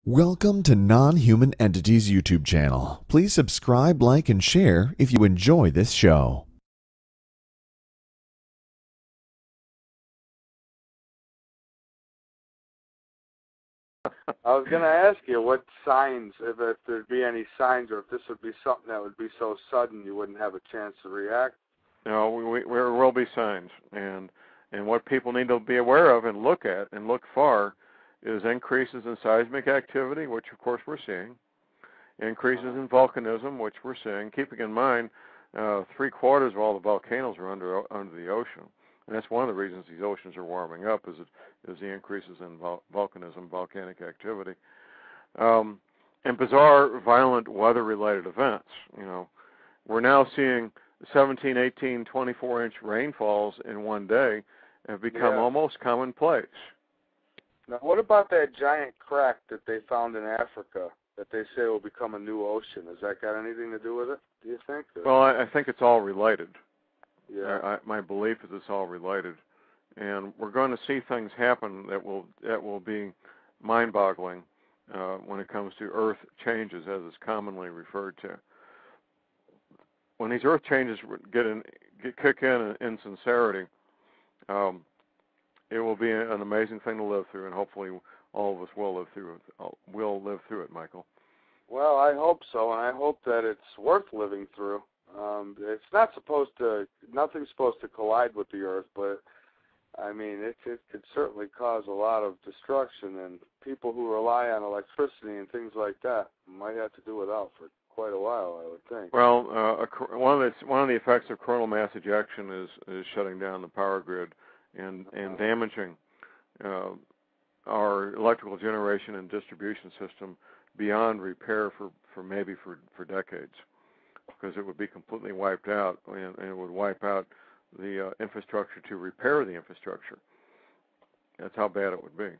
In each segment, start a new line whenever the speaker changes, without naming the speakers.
Welcome to Non-Human Entities YouTube channel. Please subscribe, like, and share if you enjoy this show.
I was going to ask you what signs, if there'd be any signs, or if this would be something that would be so sudden you wouldn't have a chance to react.
No, there will be signs, and what people need to be aware of and look at and look for is increases in seismic activity, which of course we're seeing, increases in volcanism, which we're seeing. Keeping in mind, 3/4 of all the volcanoes are under the ocean, and that's one of the reasons these oceans are warming up is the increases in volcanism, volcanic activity, and bizarre, violent weather-related events. You know, we're now seeing 17, 18, 24-inch rainfalls in one day have become almost commonplace.
Now, what about that giant crack that they found in Africa that they say will become a new ocean? Has that got anything to do with it, do you think?
Well, I think it's all related.
Yeah.
My belief is it's all related. And we're going to see things happen that will be mind-boggling when it comes to Earth changes, as it's commonly referred to. When these Earth changes kick in sincerity, it will be an amazing thing to live through, and hopefully all of us will live through it, Michael.
Well, I hope so, and I hope that it's worth living through. It's not supposed to, nothing's supposed to collide with the Earth, but I mean, it could certainly cause a lot of destruction, and people who rely on electricity and things like that might have to do without for quite a while, I would think.
Well, one of the effects of coronal mass ejection is shutting down the power grid and damaging our electrical generation and distribution system beyond repair for decades, because it would be completely wiped out, and it would wipe out the infrastructure to repair the infrastructure. That's how bad it would be.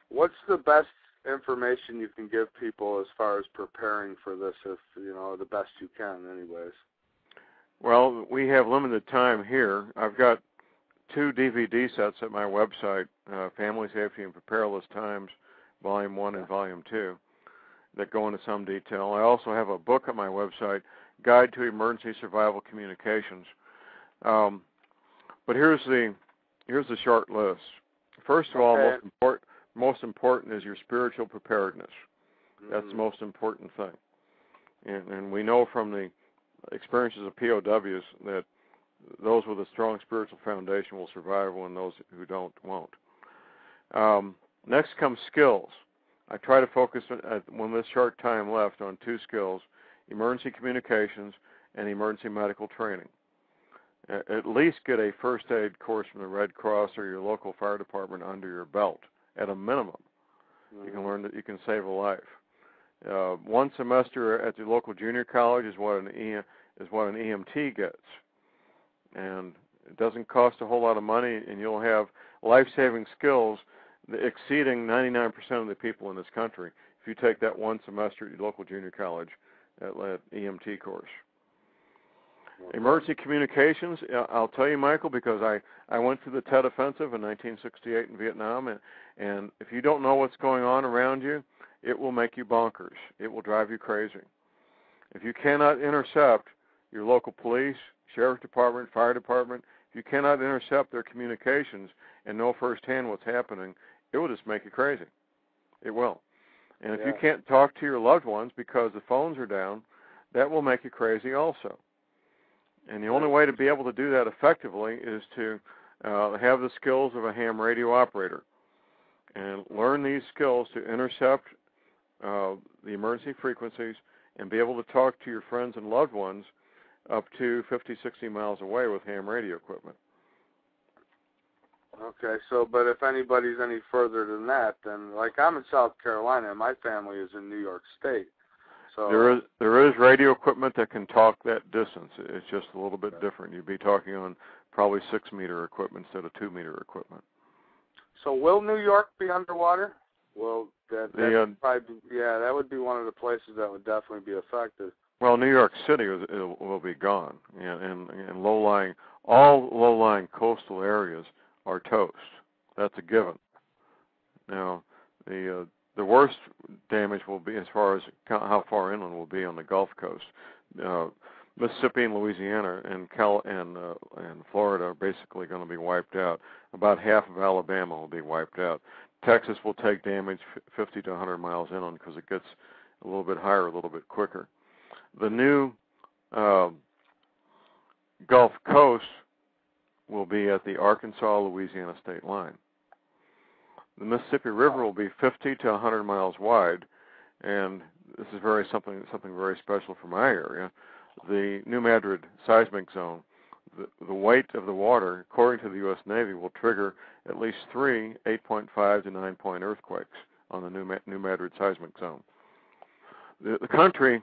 What's the best information you can give people as far as preparing for this, if you know, the best you can anyways?
Well, we have limited time here. I've got 2 DVD sets at my website, Family Safety in Perilous Times, Volume 1 and Volume 2, that go into some detail. I also have a book at my website, Guide to Emergency Survival Communications. But here's the short list. First of all, most important is your spiritual preparedness. That's the most important thing. And we know from the experiences of POWs that those with a strong spiritual foundation will survive, when those who don't won't. Next comes skills. I try to focus when this short time left on 2 skills: emergency communications and emergency medical training. At least get a first aid course from the Red Cross or your local fire department under your belt, at a minimum. You can learn that you can save a life. 1 semester at the local junior college is what an EMT gets, and it doesn't cost a whole lot of money, and you'll have life-saving skills exceeding 99% of the people in this country if you take that 1 semester at your local junior college at EMT course. Emergency communications, I'll tell you, Michael, because I went through the Tet Offensive in 1968 in Vietnam, and if you don't know what's going on around you, it will make you bonkers. It will drive you crazy. If you cannot intercept your local police, sheriff's department, fire department, if you cannot intercept their communications and know firsthand what's happening, it will just make you crazy. It will. And if you can't talk to your loved ones because the phones are down, that will make you crazy also. And the only way to be able to do that effectively is to have the skills of a ham radio operator and learn these skills to intercept the emergency frequencies and be able to talk to your friends and loved ones up to 50, 60 miles away with ham radio equipment.
Okay, so, but if anybody's any further than that, then, like, I'm in South Carolina and my family is in New York State. So
there is radio equipment that can talk that distance. It's just a little bit different. You'd be talking on probably 6-meter equipment instead of 2-meter equipment. So
will New York be underwater? Well, that would be one of the places that would definitely be affected.
Well, New York City will be gone, and all low-lying coastal areas are toast. That's a given. Now, the The worst damage will be as far as how far inland will be on the Gulf Coast. Mississippi and Louisiana and Florida are basically going to be wiped out. About half of Alabama will be wiped out. Texas will take damage 50 to 100 miles inland because it gets a little bit higher, a little bit quicker. The new Gulf Coast will be at the Arkansas-Louisiana state line. The Mississippi River will be 50 to 100 miles wide, and this is something very special for my area. The New Madrid seismic zone, the weight of the water, according to the U.S. Navy, will trigger at least 3 8.5 to 9-point earthquakes on the New Madrid seismic zone. The country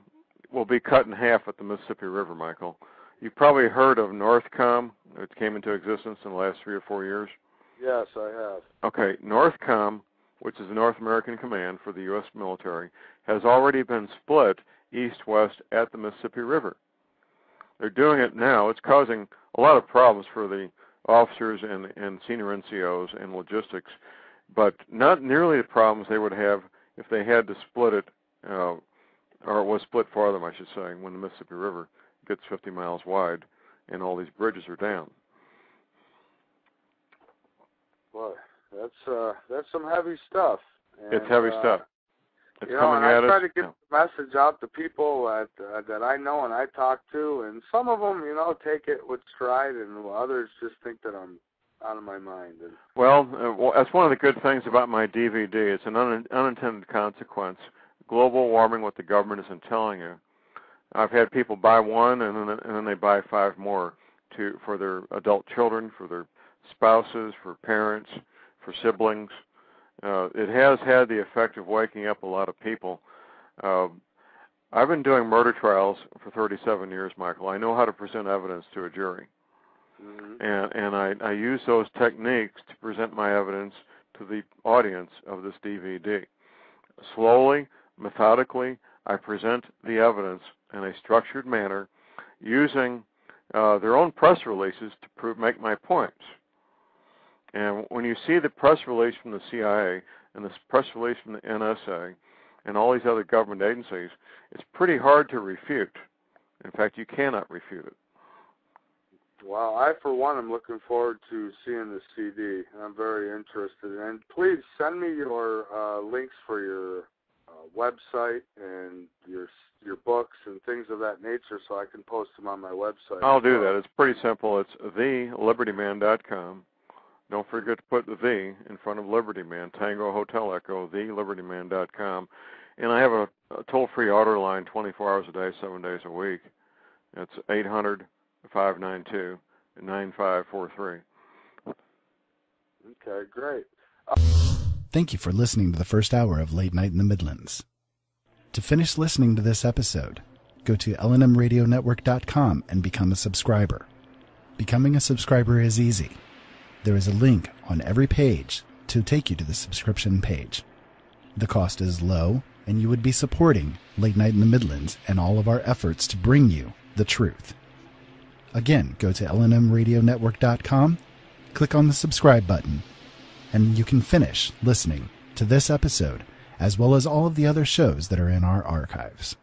will be cut in half at the Mississippi River, Michael. You've probably heard of NORTHCOM. It came into existence in the last 3 or 4 years.
Yes, I have.
Okay, NORTHCOM, which is the North American Command for the U.S. military, has already been split east-west at the Mississippi River. They're doing it now. It's causing a lot of problems for the officers and senior NCOs and logistics, but not nearly the problems they would have if they had to split it, or it was split for them, I should say, when the Mississippi River gets 50 miles wide and all these bridges are down.
Boy, that's some heavy stuff. And,
it's heavy stuff. It's coming
I
at us.
try to get the message out to people that I know and I talk to, and some of them, take it with stride, and others just think that I'm out of my mind. And,
well, that's one of the good things about my DVD. It's an unintended consequence. Global warming, what the government isn't telling you. I've had people buy one, and then they buy 5 more for their adult children, for their spouses, for parents, for siblings. It has had the effect of waking up a lot of people. I've been doing murder trials for 37 years, Michael. I know how to present evidence to a jury. Mm-hmm. And I use those techniques to present my evidence to the audience of this DVD. Slowly, methodically, I present the evidence in a structured manner using their own press releases to make my points. And when you see the press release from the CIA and the press release from the NSA and all these other government agencies, it's pretty hard to refute. In fact, you cannot refute it.
Well, I, for one, am looking forward to seeing the CD. I'm very interested. And please send me your links for your website and your books and things of that nature so I can post them on my website.
I'll do that. It's pretty simple. It's thelibertyman.com. Don't forget to put the "the" in front of Liberty Man, Tango Hotel Echo, thelibertyman.com. And I have a toll-free order line 24 hours a day, 7 days a week. It's 800-592-9543.
Okay, great.
Thank you for listening to the first hour of Late Night in the Midlands. To finish listening to this episode, go to lnmradionetwork.com and become a subscriber. Becoming a subscriber is easy. There is a link on every page to take you to the subscription page. The cost is low, and you would be supporting Late Night in the Midlands and all of our efforts to bring you the truth. Again, go to lnmradionetwork.com, click on the subscribe button, and you can finish listening to this episode as well as all of the other shows that are in our archives.